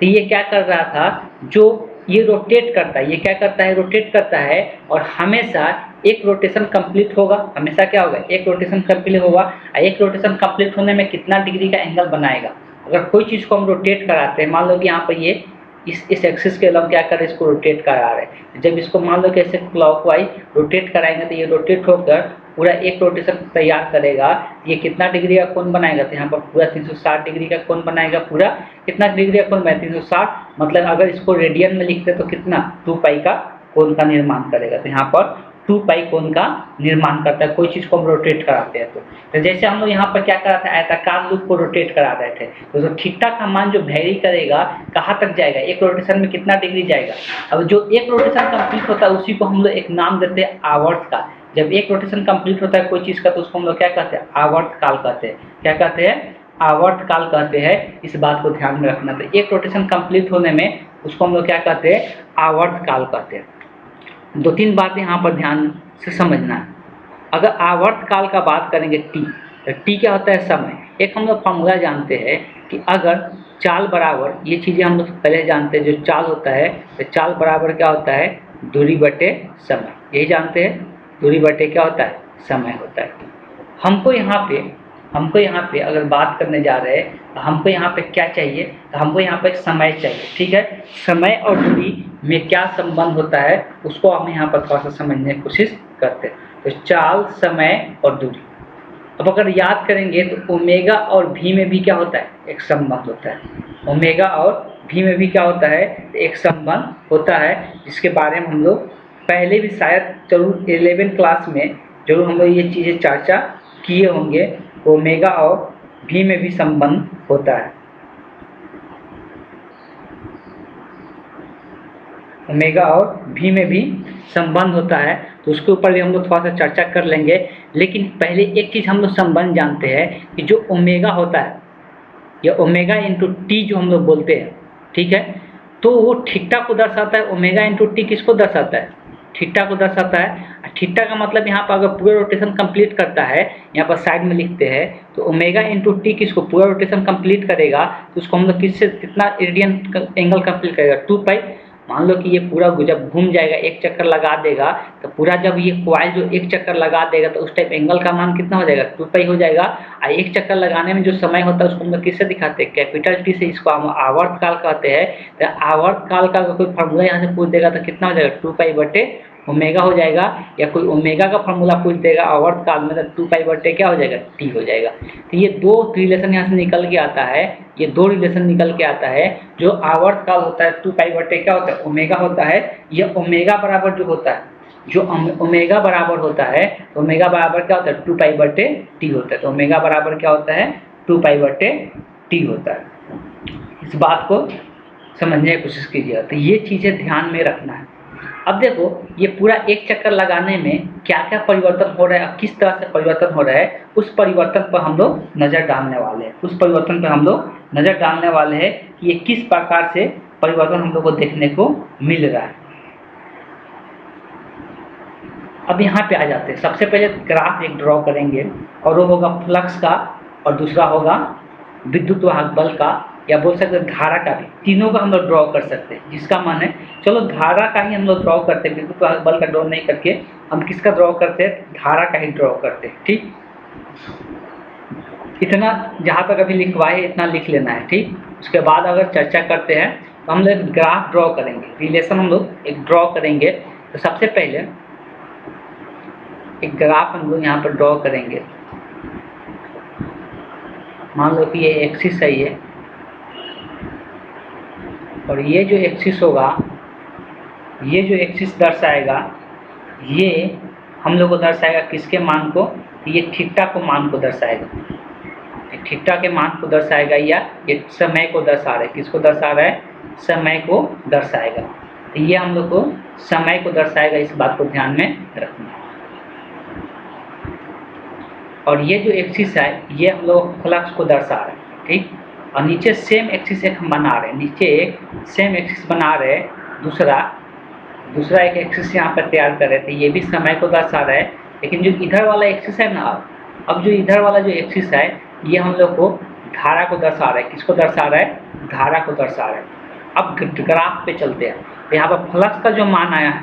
तो ये क्या कर रहा था, जो ये रोटेट करता है, ये क्या करता है, रोटेट करता है, और हमेशा एक रोटेशन कंप्लीट होगा। हमेशा क्या होगा, एक रोटेशन कंप्लीट होगा। और एक रोटेशन कंप्लीट होने में कितना डिग्री का एंगल बनाएगा। अगर कोई चीज़ को हम रोटेट कराते हैं, मान लो कि यहाँ पर ये इस एक्सिस के हम क्या कर रहे हैं, इसको रोटेट करा रहे हैं। जब इसको मान लो कि ऐसे क्लॉकवाइज रोटेट कराएंगे तो ये रोटेट होकर पूरा एक रोटेशन तैयार करेगा। ये कितना डिग्री का कोण बनाएगा, तो यहाँ पर पूरा 360 डिग्री का कोण बनाएगा। पूरा कितना डिग्री का कोण बनाएगा, 360, मतलब अगर इसको रेडियन में लिखते तो कितना, 2 पाई का कोण का निर्माण करेगा। तो यहाँ पर 2 पाई कोण का निर्माण करता है कोई चीज़ को हम रोटेट कराते हैं। तो जैसे हम लोग यहाँ पर क्या कराते हैं, आयताकार लूप को रोटेट करा रहे थे, तो थीटा का मान जो वेरी करेगा कहाँ तक जाएगा, एक रोटेशन में कितना डिग्री जाएगा। अब जो एक रोटेशन कंप्लीट होता है उसी को हम लोग एक नाम देते हैं आवर्त का। जब एक रोटेशन कंप्लीट होता है कोई चीज़ का तो उसको हम लोग क्या कहते हैं, आवर्त काल कहते हैं। क्या कहते हैं, आवर्त काल कहते हैं। इस बात को ध्यान में रखना। तो एक रोटेशन कंप्लीट होने में उसको हम लोग क्या कहते हैं, आवर्त काल कहते हैं। 2-3 बातें यहाँ पर ध्यान से समझना है। अगर आवर्त काल का बात करेंगे टी, तो टी क्या होता है, समय। एक हम लोग फॉर्मूला जानते हैं कि अगर चाल बराबर, ये चीज़ें हम लोग पहले जानते हैं, जो चाल होता है तो चाल बराबर क्या होता है, दूरी बटे समय। यही जानते हैं, दूरी बटे क्या होता है, समय होता है। हमको यहाँ पे अगर बात करने जा रहे हैं तो हमको यहाँ पे क्या चाहिए, तो हमको यहाँ पे समय चाहिए। ठीक है, समय और दूरी में क्या संबंध होता है उसको हम यहाँ पर थोड़ा सा समझने की कोशिश करते हैं। तो चाल, समय और दूरी। अब अगर याद करेंगे तो ओमेगा और भी में भी क्या होता है, एक संबंध होता है। ओमेगा और भी में भी क्या होता है, एक संबंध होता है, जिसके बारे में हम लोग पहले भी शायद जरूर 11वीं क्लास में जरूर हम लोग ये चीज़ें चर्चा किए होंगे। ओमेगा और भी में भी संबंध होता है। ओमेगा और भी में भी संबंध होता है, तो उसके ऊपर भी हम लोग थोड़ा सा चर्चा कर लेंगे। लेकिन पहले एक चीज़ हम लोग संबंध जानते हैं कि जो ओमेगा होता है, या ओमेगा इंटू टी जो हम लोग बोलते हैं, ठीक है, तो वो थीटा को दर्शाता है। ओमेगा इंटू टी किसको दर्शाता है, थीटा को दर्शाता है। थीटा का मतलब यहाँ पर अगर पूरा रोटेशन कंप्लीट करता है, यहाँ पर साइड में लिखते हैं, तो ओमेगा इंटू टी किसको, पूरा रोटेशन कंप्लीट करेगा तो उसको हम लोग किससे, कितना रेडियन एंगल कंप्लीट करेगा, 2 पाई। मान लो कि ये पूरा जब घूम जाएगा, एक चक्कर लगा देगा, तो पूरा जब ये कॉइल जो एक चक्कर लगा देगा तो उस टाइप एंगल का मान कितना हो जाएगा, 2 पाई हो जाएगा। और एक चक्कर लगाने में जो समय होता है उसको हम लोग किससे दिखाते हैं, कैपिटल टी से। इसको हम आवर्त काल कहते हैं। तो आवर्त काल का कोई फार्मूला यहाँ से पूछ देगा तो कितना हो जाएगा, 2 पाई बटे ओमेगा हो जाएगा। या कोई ओमेगा का फार्मूला पूछ देगा आवर्त काल में, तो 2 पाई बटे क्या हो जाएगा, टी हो जाएगा। तो ये 2 रिलेशन यहाँ से निकल के आता है, ये 2 रिलेशन निकल के आता है। जो आवर्त काल होता है 2 पाई बटे क्या होता है, ओमेगा होता है। ये ओमेगा बराबर जो होता है, जो ओमेगा बराबर होता है, तो ओमेगा बराबर क्या होता है, 2 पाई बटे टी होता है। तो ओमेगा बराबर क्या होता है, 2 पाई बटे टी होता है। इस बात को समझने की कोशिश कीजिएगा। तो ये चीज़ें ध्यान में रखना है। अब देखो ये पूरा एक चक्कर लगाने में क्या क्या परिवर्तन हो रहा है, किस तरह से परिवर्तन हो रहा है, उस परिवर्तन पर हम लोग नज़र डालने वाले हैं। उस परिवर्तन पर हम लोग नज़र डालने वाले हैं कि ये किस प्रकार से परिवर्तन हम लोग को देखने को मिल रहा है। अब यहाँ पे आ जाते हैं। सबसे पहले ग्राफ एक ड्रॉ करेंगे, और वो होगा फ्लक्स का, और दूसरा होगा विद्युत वाहक बल का, या बोल सकते हैं धारा का भी। तीनों का हम लोग ड्रॉ कर सकते हैं। जिसका मान है, चलो धारा का ही हम लोग ड्रॉ करते हैं, विद्युत वाहक बल का ड्रॉ नहीं करके हम किसका ड्रॉ करते हैं, धारा का ही ड्रॉ करते हैं। ठीक, इतना जहाँ तक अभी लिखवाए इतना लिख लेना है। ठीक, उसके बाद अगर चर्चा करते हैं तो हम लोग ग्राफ ड्रॉ करेंगे, रिलेशन हम लोग एक ड्रॉ करेंगे। तो सबसे पहले एक ग्राफ हम लोग यहाँ पर ड्रॉ करेंगे। मान लो कि ये एक्सिस है ये, और ये जो एक्सिस होगा, ये जो एक्सिस दर्शाएगा, ये हम लोग को दर्शाएगा किसके मान को, ये थीटा को मान को दर्शाएगा। थीटा के मान को दर्शाएगा, या ये समय को दर्शा रहा है। किसको दर्शा रहा है, समय को दर्शाएगा। तो ये हम लोग को समय को दर्शाएगा, इस बात को ध्यान में रखना। और ये जो एक्सिस है ये हम लोग फ्लक्स को दर्शा रहे हैं। ठीक, और नीचे सेम एक्सिस एक हम बना रहे हैं, नीचे एक सेम एक्सिस बना रहे हैं, दूसरा एक एक्सिस यहाँ पर तैयार कर रहे थे, ये भी समय को दर्शा रहा है, लेकिन जो इधर वाला एक्सिस है ना, अब जो इधर वाला जो एक्सिस है ये हम लोग को धारा को दर्शा रहा है। किसको दर्शा रहा है? धारा को दर्शा रहा है। अब ग्राफ पे चलते हैं। यहाँ पर फ्लक्स का जो मान आया है,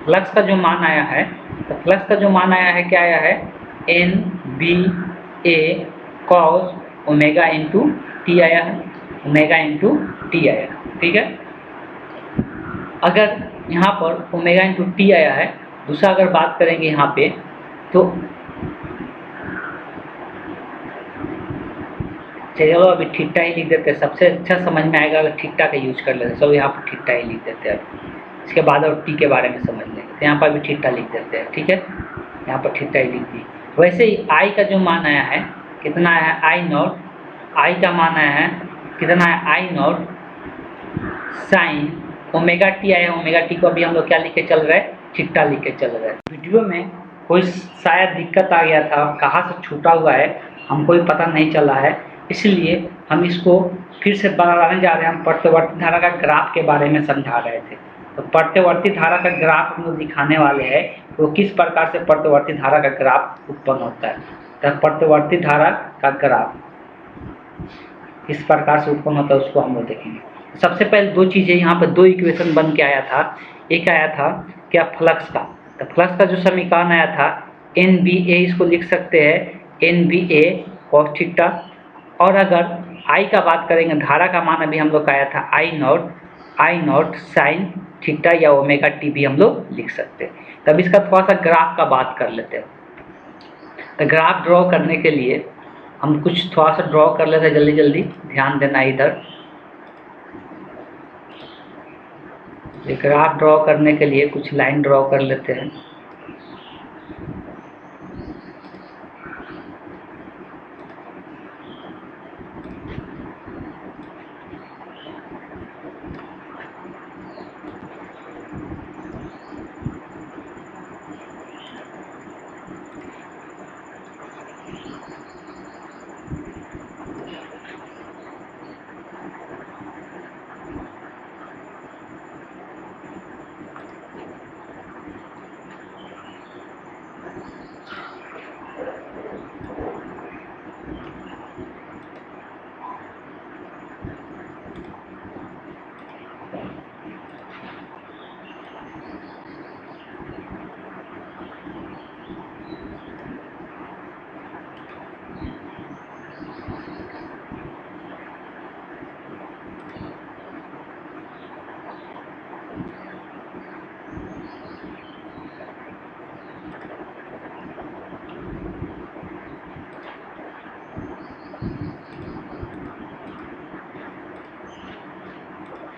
फ्लक्स का जो मान आया है, तो फ्लक्स का जो मान आया है क्या आया है? NBA cos omega into T आया है, ओमेगा इंटू टी आया है। ठीक है, अगर यहाँ पर ओमेगा इंटू टी आया है, दूसरा अगर बात करेंगे यहाँ पे तो चलो अभी थीटा ही लिख देते हैं, सबसे अच्छा समझ में आएगा अगर थीटा का यूज कर लेते हैं। सब यहाँ पर थीटा ही लिख देते हैं, इसके बाद और टी के बारे में समझ लेंगे। तो यहाँ पर भी थीटा लिख देते हैं। ठीक है, यहाँ पर थीटा ही लिख दी। वैसे ही आई का जो मान आया है कितना आया है? आई नॉट, आई का मान आया है कितना है? आई नॉट साइन ओमेगा टी आया है। ओमेगा टी को अभी हम लोग क्या लिख के चल रहे हैं? थीटा लिख के चल रहे हैं। वीडियो में कोई शायद दिक्कत आ गया था, कहाँ से छूटा हुआ है हमको भी पता नहीं चला है, इसलिए हम इसको फिर से बनाने जा रहे हैं। हम प्रत्यवर्ती धारा का ग्राफ के बारे में समझा रहे थे। तो प्रत्यवर्ती धारा का ग्राफ हम लोग दिखाने वाले हैं, तो किस प्रकार से प्रत्यवर्ती धारा का ग्राफ उत्पन्न होता है। तो प्रत्यवर्ती धारा का ग्राफ किस प्रकार से उत्पन्न होता है उसको हम लोग देखेंगे। सबसे पहले दो चीज़ें यहाँ पर, दो इक्वेशन बन के आया था। एक आया था क्या? फ्लक्स का। तो फ्लक्स का जो समीकरण आया था NBA, इसको लिख सकते हैं NBA cos थीटा। और अगर आई का बात करेंगे, धारा का मान अभी हम लोग का आया था आई नॉट साइन थीटा या ओमेगा टी भी हम लोग लिख सकते हैं। तब इसका थोड़ा सा ग्राफ का बात कर लेते हैं। तो ग्राफ ड्रॉ करने के लिए हम कुछ थोड़ा सा ड्रॉ कर लेते हैं, जल्दी जल्दी ध्यान देना इधर। ग्राफ ड्रॉ करने के लिए कुछ लाइन ड्रॉ कर लेते हैं।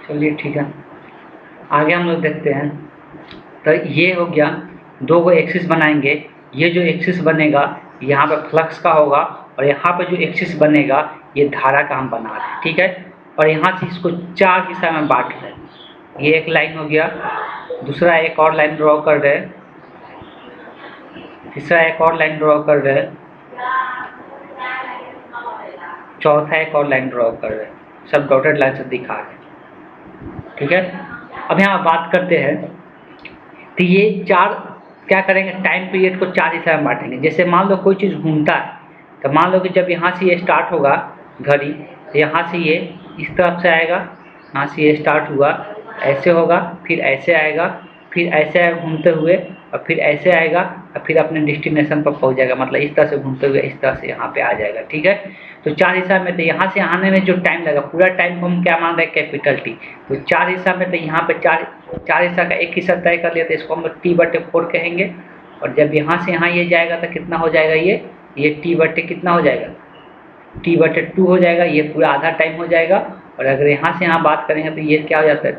चलिए ठीक है, आगे हम लोग देखते हैं। तो ये हो गया, दो गो एक्सिस बनाएंगे। ये जो एक्सिस बनेगा यहाँ पे फ्लक्स का होगा, और यहाँ पे जो एक्सिस बनेगा ये धारा का हम बना रहे हैं। ठीक है, और यहाँ से इसको चार हिस्सा में बांट रहे हैं। ये एक लाइन हो गया, दूसरा एक और लाइन ड्रॉ कर रहे हैं, तीसरा एक और लाइन ड्रॉ कर रहे हैं, चौथा एक और लाइन ड्रॉ कर रहे हैं। सब डॉटेड लाइन से दिखा रहे हैं। ठीक है, अब यहाँ बात करते हैं। तो ये चार क्या करेंगे? टाइम पीरियड को चार हिस्सा में बांटेंगे। जैसे मान लो कोई चीज़ घूमता है, तो मान लो कि जब यहाँ से ये स्टार्ट होगा घड़ी, तो यहाँ से ये इस तरफ से आएगा, यहाँ से ये स्टार्ट हुआ, ऐसे होगा, फिर ऐसे आएगा, फिर ऐसे आएगा घूमते हुए, और फिर ऐसे आएगा, और फिर अपने डेस्टिनेशन पर पहुँच जाएगा। मतलब इस तरह से घूमते हुए इस तरह से यहाँ पे आ जाएगा। ठीक है, तो चार हिस्सा में। तो यहाँ से आने में जो टाइम लगा, पूरा टाइम को हम क्या मान रहे हैं? Capital T. तो चार हिस्सा में, तो यहाँ पे चार हिस्सा का एक हिस्सा तय कर लिया, तो इसको हम लोग T/4 कहेंगे। और जब यहाँ से यहाँ ये जाएगा तो कितना हो जाएगा? ये T/, कितना हो जाएगा? T/2 हो जाएगा। ये पूरा आधा टाइम हो जाएगा। और अगर यहाँ से यहाँ बात करेंगे तो ये क्या हो जाता है?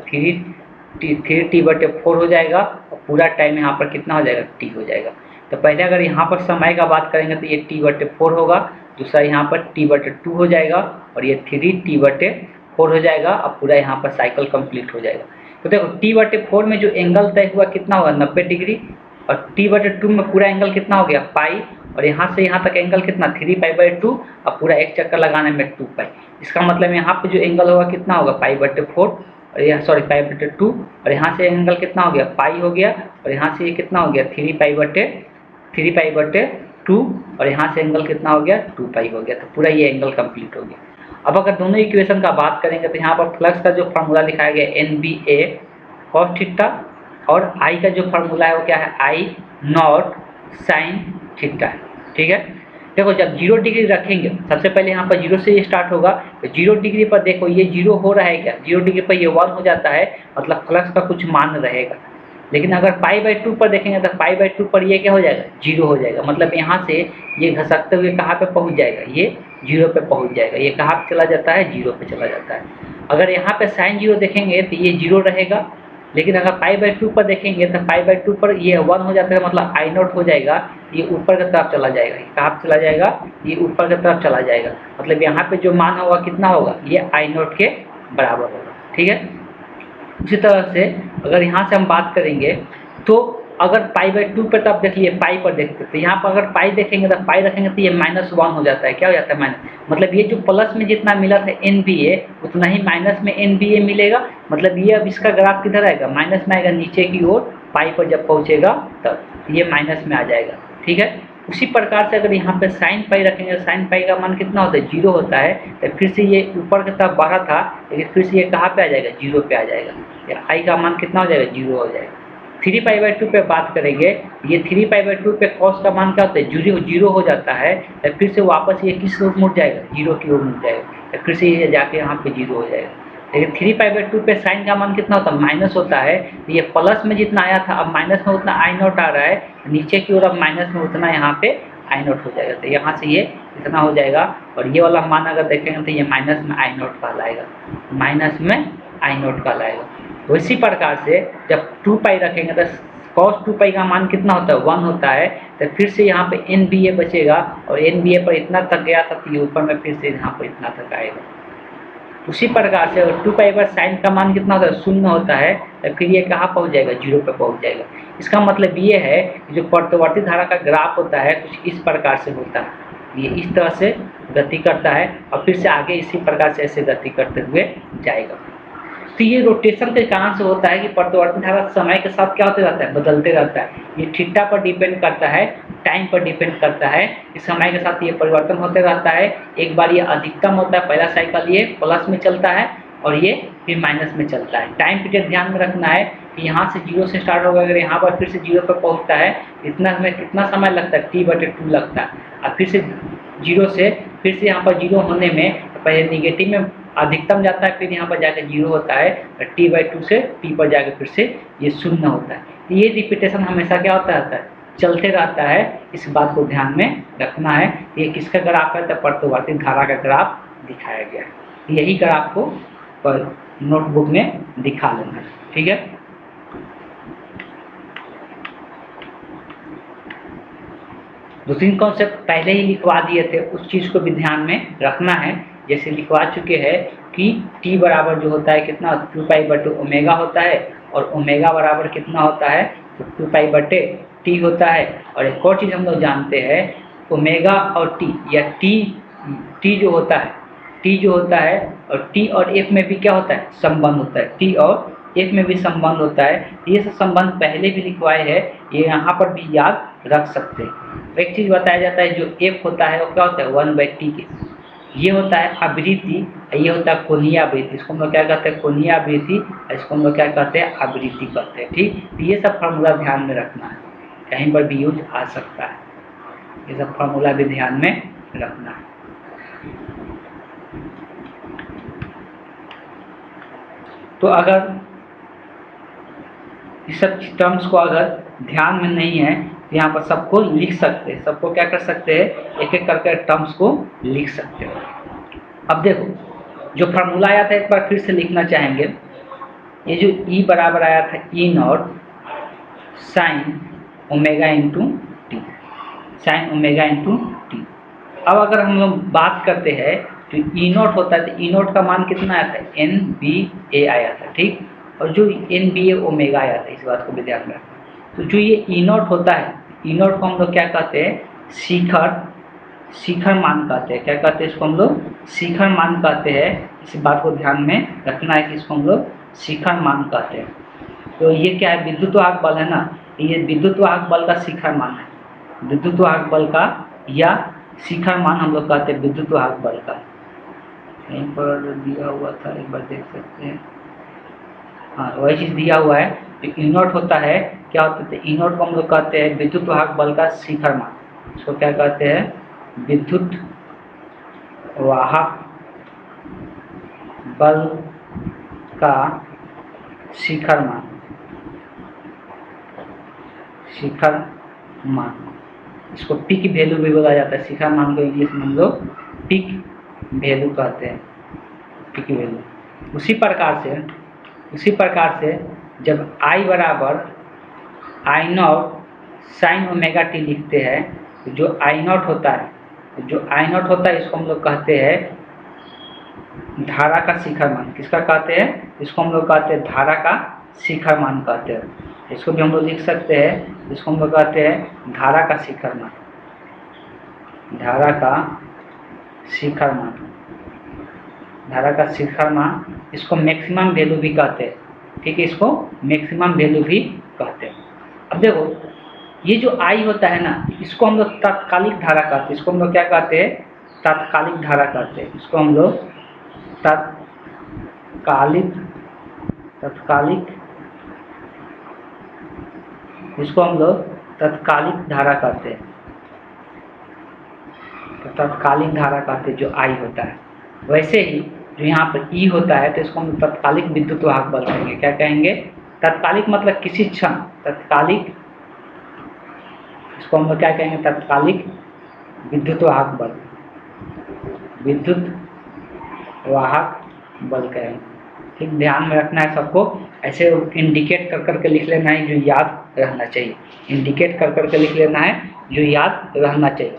3T/4 हो जाएगा, और पूरा टाइम यहाँ पर कितना हो जाएगा? T हो जाएगा। तो पहले अगर यहाँ पर समय का बात करेंगे तो ये T/4 होगा, दूसरा यहाँ पर T/2 हो जाएगा, और ये 3T/4 हो जाएगा, और पूरा यहाँ पर साइकिल कंप्लीट हो जाएगा। तो देखो T/4 में जो एंगल तय हुआ कितना होगा? 90 डिग्री। और T/2 में पूरा एंगल कितना हो गया? पाई। और यहाँ से यहाँ तक एंगल कितना? 3π/2, और पूरा एक चक्कर लगाने में 2π। इसका मतलब यहाँ पे जो एंगल होगा कितना होगा? π/4। और यहाँ सॉरी पाई बटे 2, और यहाँ से एंगल कितना हो गया पाई हो गया, और यहाँ से ये कितना हो गया 3 पाई बटे 2, और यहाँ से एंगल कितना हो गया 2 पाई हो गया। तो पूरा ये एंगल कंप्लीट हो गया। अब अगर दोनों इक्वेशन का बात करेंगे तो यहाँ पर फ्लक्स का जो फार्मूला लिखाया गया NBA cos थीटा, और आई का जो फार्मूला है वो क्या है I नॉट साइन थीटा है। ठीक है, देखो जब 0 डिग्री रखेंगे, सबसे पहले यहाँ पर 0 से ये स्टार्ट होगा, तो 0 डिग्री पर देखो ये 0 हो रहा है क्या, 0 डिग्री पर ये 1 हो जाता है, मतलब फ्लक्स का कुछ मान रहेगा। लेकिन अगर पाई बाई 2 पर देखेंगे तो पाई बाई 2 पर ये क्या हो जाएगा 0 हो जाएगा, मतलब यहाँ से ये घसकते हुए कहाँ पे पहुँच जाएगा, ये 0 पे पहुँच जाएगा। ये कहाँ पे चला जाता है 0 पे चला जाता है। अगर यहाँ पे साइन 0 देखेंगे तो ये 0 रहेगा, लेकिन अगर पाई बाई 2 पर देखेंगे तो पाई बाई 2 पर ये 1 हो जाता है, मतलब आई नॉट हो जाएगा, ये ऊपर की तरफ चला जाएगा। कहाँ पे चला जाएगा, ये ऊपर की तरफ चला जाएगा, मतलब यहाँ पे जो मान होगा कितना होगा, ये आई नॉट के बराबर होगा। ठीक है, उसी तरह से अगर यहाँ से हम बात करेंगे तो अगर पाई बाई 2 पर, तब देख लिए पाई पर देखते तो यहाँ पर अगर पाई देखेंगे तो पाई रखेंगे तो ये -1 हो जाता है। क्या हो जाता है माइनस, मतलब ये जो प्लस में जितना मिला था NBA उतना ही माइनस में NBA मिलेगा, मतलब ये अब इसका ग्राफ किधर आएगा, माइनस में आएगा नीचे की ओर, पाई पर जब पहुँचेगा तब ये माइनस में आ जाएगा। ठीक है, उसी प्रकार से अगर यहाँ पे साइन पाई रखेंगे, साइन पाई का मान कितना होता है 0 होता है, तो फिर से ये ऊपर की तरफ बढ़ा था, लेकिन फिर से ये कहाँ पे आ जाएगा 0 पे आ जाएगा। आई का मान कितना हो जाएगा 0 हो जाएगा। 3 पाई बाई 2 पे बात करेंगे, ये 3 पाई बाई 2 पे कॉस का मान क्या होता है 0 हो जाता है, तो फिर से वापस ये किस ओर मुड़ जाएगा 0 की ओर मुड़ जाएगा, तो फिर से ये जाके यहाँ पे 0 हो जाएगा। लेकिन 3 पाई बाई 2 पे साइन का मान कितना होता है माइनस होता है, तो ये प्लस में जितना आया था अब माइनस में उतना आई नॉट आ रहा है, नीचे की ओर अब माइनस में उतना यहाँ पे आई नॉट हो जाएगा, तो यहाँ से ये इतना हो जाएगा, और ये वाला मान अगर देखेंगे तो ये माइनस में आई नॉट कहलाएगा, माइनस में आई नॉट कहलाएगा। तो इसी प्रकार से जब 2 पाई रखेंगे तो cos 2 पाई का मान कितना होता है 1 होता है, तो फिर से यहाँ पे NBA बचेगा, और NBA पर इतना तक गया था तो ये ऊपर में फिर से यहाँ पर इतना तक आएगा। उसी प्रकार से अगर 2 पाई पर साइन का मान कितना होता है 0 होता है, तो फिर ये कहाँ पहुँच जाएगा 0 पे पहुँच जाएगा। इसका मतलब ये है कि जो प्रत्यावर्ती धारा का ग्राफ होता है कुछ इस प्रकार से होता है, ये इस तरह से गति करता है और फिर से आगे इसी प्रकार से ऐसे गति करते हुए जाएगा। तो ये रोटेशन के कारण से होता है कि प्रत्यावर्ती धारा समय के साथ क्या होते रहता है बदलते रहता है। ये थीटा पर डिपेंड करता है, टाइम पर डिपेंड करता है, इस समय के साथ ये परिवर्तन होते रहता है। एक बार ये अधिकतम होता है, पहला साइकिल ये प्लस में चलता है और ये फिर माइनस में चलता है। टाइम पीरियड ध्यान में रखना है कि यहाँ से 0 से स्टार्ट होगा, अगर यहाँ पर फिर से 0 पर पहुँचता है इतना में कितना समय लगता है T/2 लगता है, और फिर से 0 से फिर से यहाँ पर 0 होने में पहले निगेटिव में अधिकतम जाता है, फिर यहाँ पर जाकर 0 होता है, T/2 से T पर जाकर फिर से ये 0 होता है। तो ये रिपीटेशन हमेशा क्या होता रहता है चलते रहता है, इस बात को ध्यान में रखना है। ये किसका ग्राफ है तो प्रत्यावर्ती धारा का ग्राफ दिखाया गया है। यही ग्राफ को नोटबुक में दिखा लेना है, ठीक है। दो तीन कॉन्सेप्ट पहले ही लिखवा दिए थे, उस चीज़ को भी ध्यान में रखना है। जैसे लिखवा चुके हैं कि t बराबर जो होता है कितना 2 पाई बटे ओमेगा होता है, और ओमेगा बराबर कितना होता है तो 2 पाई बटे टी होता है। और एक और चीज़ हम लोग जानते हैं ओमेगा और टी, या टी जो होता है और टी और एफ में भी क्या होता है संबंध होता है, टी और एफ में भी संबंध होता है। ये सब संबंध पहले भी लिखवाए हैं, ये यहाँ पर भी याद रख सकते हैं। एक चीज़ बताया जाता है जो एफ होता है वो क्या होता है 1/t के, ये होता है आवृत्ति, ये होता है कोणीय आवृत्ति। इसको हम लोग क्या कहते हैं कोणीय आवृत्ति, इसको हम लोग क्या कहते हैं आवृत्ति कहते हैं, ठीक। तो ये सब फार्मूला ध्यान में रखना है, कहीं पर भी यूज आ सकता है, ये सब फार्मूला भी ध्यान में रखना है। तो अगर इस सब टर्म्स को अगर ध्यान में नहीं है तो यहाँ पर सबको लिख सकते हैं, सबको क्या कर सकते हैं एक एक करके टर्म्स को लिख सकते हैं। अब देखो जो फार्मूला आया था एक बार फिर से लिखना चाहेंगे। ये जो E बराबर आया था E not sine omega into T, sign omega into T. अब अगर हम लोग बात करते हैं तो E नॉट होता है, तो E नॉट का मान कितना आया था NBA आया था, ठीक। और जो NBA ओमेगा आया था, इस बात को भी ध्यान रखना। तो जो ये E नॉट होता है, E नॉट को हम लोग क्या कहते हैं शिखर मान कहते हैं। इसको हम लोग शिखर मान कहते हैं। इस बात को ध्यान में रखना है कि इसको हम लोग शिखर मान कहते हैं। तो ये क्या है, विद्युत वाहक बल है ना, ये विद्युत वाहक बल का शिखर मान है, विद्युत वाहक बल का या शिखर मान हम लोग कहते हैं विद्युत वाहक बल का। कहीं पर दिया हुआ था, एक बार देख सकते हैं। हाँ, वही चीज़ दिया हुआ है। तो ई नॉट होता है, क्या होता है, ई नॉट को हम लोग कहते हैं विद्युत वाहक बल का शिखर मान। इसको क्या कहते हैं, विद्युत वाहक बल का शिखर मान, शिखर मान। इसको पीक वैल्यू भी बोला जाता है, शिखर मान को इंग्लिश में हम लोग पीक वैल्यू कहते हैं, पीक वैल्यू। उसी प्रकार से जब I बराबर I not sine omega T लिखते हैं, तो जो I नॉट होता है, इसको हम लोग कहते हैं धारा का शिखर मान। किसका कहते हैं, इसको हम लोग कहते हैं धारा का शिखर मान कहते हैं। इसको भी हम लोग लिख सकते हैं, इसको हम लोग कहते हैं धारा का शिखर मान, धारा का शिखर मान, धारा का शिखर मान। इसको मैक्सिमम वैल्यू भी कहते हैं, ठीक है, इसको मैक्सिमम वैल्यू भी कहते हैं। अब देखो, ये जो I होता है ना, इसको हम लोग तात्कालिक धारा कहते हैं, इसको हम लोग क्या कहते हैं, तात्कालिक धारा कहते हैं। इसको हम लोग इसको हम लोग तात्कालिक धारा कहते हैं, तो तात्कालिक धारा कहते हैं जो I होता है। वैसे ही जो यहाँ पर E होता है, तो इसको हम तात्कालिक विद्युत वाहक बल कहेंगे। क्या कहेंगे, तात्कालिक मतलब किसी क्षण, तात्कालिक, इसको हम लोग क्या कहेंगे, तात्कालिक विद्युत वाहक बल, विद्युत वाहक बल कहेंगे। ठीक, ध्यान में रखना है सबको, ऐसे इंडिकेट कर करके लिख लेना है जो याद रहना चाहिए, इंडिकेट कर करके लिख लेना है जो याद रहना चाहिए।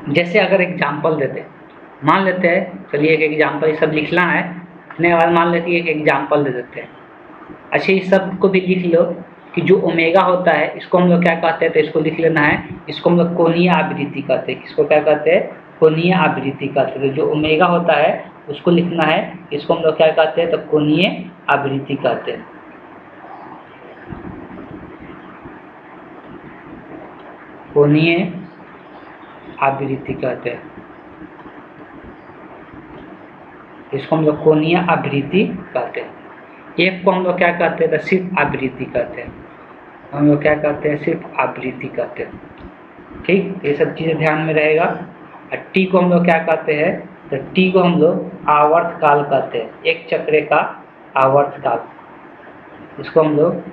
जैसे अगर एग्जाम्पल देते, मान लेते हैं, चलिए एक एग्जाम्पल, ये सब लिखना है, लिखने के बाद मान लेते हैं एक एग्जाम्पल दे देते हैं। अच्छा, इस सब को भी लिख लो कि जो ओमेगा होता है, इसको हम लोग क्या कहते हैं, तो इसको लिख लेना है, इसको हम लोग कोणीय आवृत्ति कहते हैं। किसको क्या कहते हैं, कोणीय आवृत्ति कहते हैं। जो ओमेगा होता है उसको लिखना है, इसको हम लोग क्या कहते हैं, तो कोणीय आवृत्ति कहते हैं। कोणीय आवृत्ति कहते हैं, इसको हम लोग कोणीय आवृत्ति कहते हैं। एक को हम लोग क्या कहते हैं, तो सिर्फ आवृत्ति कहते हैं, हम लोग क्या कहते हैं, सिर्फ आवृत्ति कहते हैं। ठीक, ये सब चीज़ें ध्यान में रहेगा। और टी को हम लोग क्या कहते हैं, तो टी को हम लोग आवर्त काल कहते हैं, एक चक्र का आवर्त काल, इसको हम लोग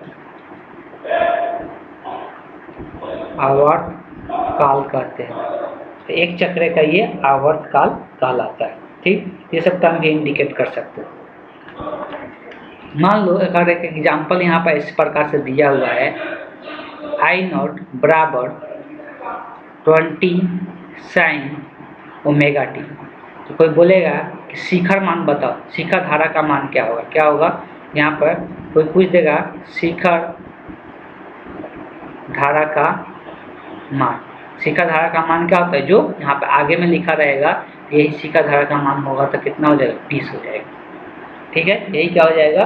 आवर्त काल कहते हैं। तो एक चक्र का ये आवर्त काल कहलाता है। ठीक, ये सब टर्म भी इंडिकेट कर सकते हो। मान लो अगर एक एग्जाम्पल यहाँ पर इस प्रकार से दिया हुआ है, I नॉट बराबर 20 साइन ओमेगा टी। तो कोई बोलेगा कि शिखर मान बताओ, शिखर धारा का मान क्या होगा, क्या होगा, यहाँ पर कोई पूछ देगा शिखर धारा का मान। शिखर धारा का मान क्या होता है, जो यहाँ पर आगे में लिखा रहेगा, यही शिखर धारा का मान होगा, तो कितना हो जाएगा, 20 हो जाएगा। ठीक है, यही क्या हो जाएगा,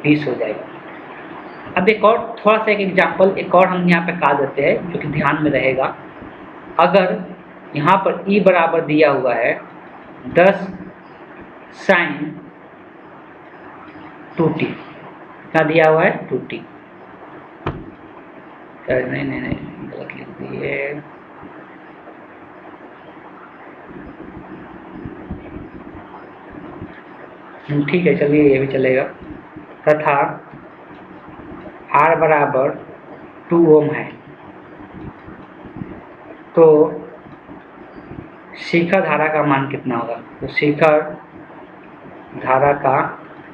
20 हो जाएगा। अब एक और थोड़ा सा एक एग्जाम्पल एक और हम यहाँ पे का देते हैं जो कि ध्यान में रहेगा। अगर यहाँ पर E बराबर दिया हुआ है 10 साइन 2t, क्या दिया हुआ है, 2t, नहीं गलत लिख दिए, ठीक है, चलिए ये भी चलेगा। तथा R बराबर 2 ओम है, तो शिखर धारा का मान कितना होगा, तो शिखर धारा का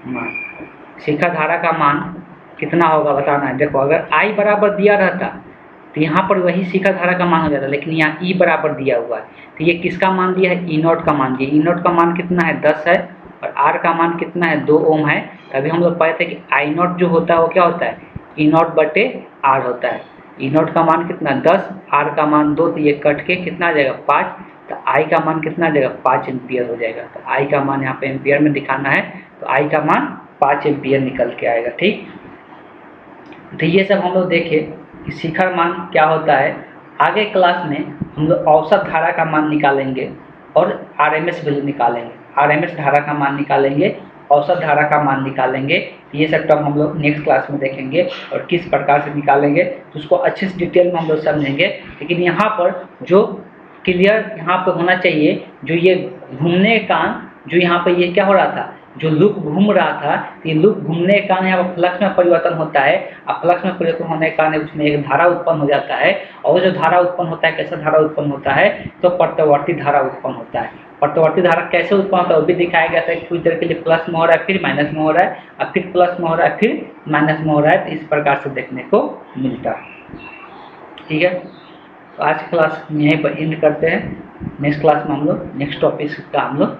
मान, शिखर धारा का मान कितना होगा बताना है। देखो, अगर I बराबर दिया रहता तो यहाँ पर वही शिखर धारा का मान हो जाता, लेकिन यहाँ E बराबर दिया हुआ है, तो ये किसका मान दिया है, E नॉट का मान दिया। E नॉट का मान कितना है, 10 है, और R का मान कितना है, 2 ओम है। अभी हम लोग पाए थे कि I नॉट जो होता है वो क्या होता है, E नॉट बटे R होता है। E नॉट का मान कितना, 10, R का मान 2, तो ये कट के कितना आ जाएगा, 5। तो आई का मान कितना आ जाएगा, 5 एम्पियर हो जाएगा। तो आई का मान यहाँ पे एम्पियर में दिखाना है, तो आई का मान 5 एम्पियर निकल के आएगा। ठीक, तो ये सब हम लोग देखे कि शिखर मान क्या होता है। आगे क्लास में हम लोग औसत धारा का मान निकालेंगे और आरएमएस वैल्यू निकालेंगे, आरएमएस धारा का मान निकालेंगे, औसत धारा का मान निकालेंगे। ये सब टर्म हम लोग नेक्स्ट क्लास में देखेंगे और किस प्रकार से निकालेंगे तो उसको अच्छे से डिटेल में हम लोग समझेंगे। लेकिन यहाँ पर जो क्लियर यहाँ पर होना चाहिए, जो ये घूमने का जो यहाँ पर ये क्या हो रहा था, जो लूप घूम रहा था, ये लूप घूमने के कारण यहाँ पर फ्लक्स में परिवर्तन होता है और फ्लक्स में परिवर्तन होने के कारण उसमें एक धारा उत्पन्न हो जाता है। और जो धारा उत्पन्न होता है, कैसा धारा उत्पन्न होता है, तो प्रत्यावर्ती धारा उत्पन्न होता है। प्रत्यावर्ती धारा कैसे उत्पन्न होता है वो भी दिखाया गया था। कुछ देर के लिए प्लस में हो रहा है, फिर माइनस में हो रहा है, और फिर प्लस में हो रहा है, फिर माइनस में हो रहा है। तो इस प्रकार से देखने को मिलता है। ठीक है, तो आज की क्लास यहीं पर एंड करते हैं। नेक्स्ट क्लास में हम लोग नेक्स्ट टॉपिक का हम लोग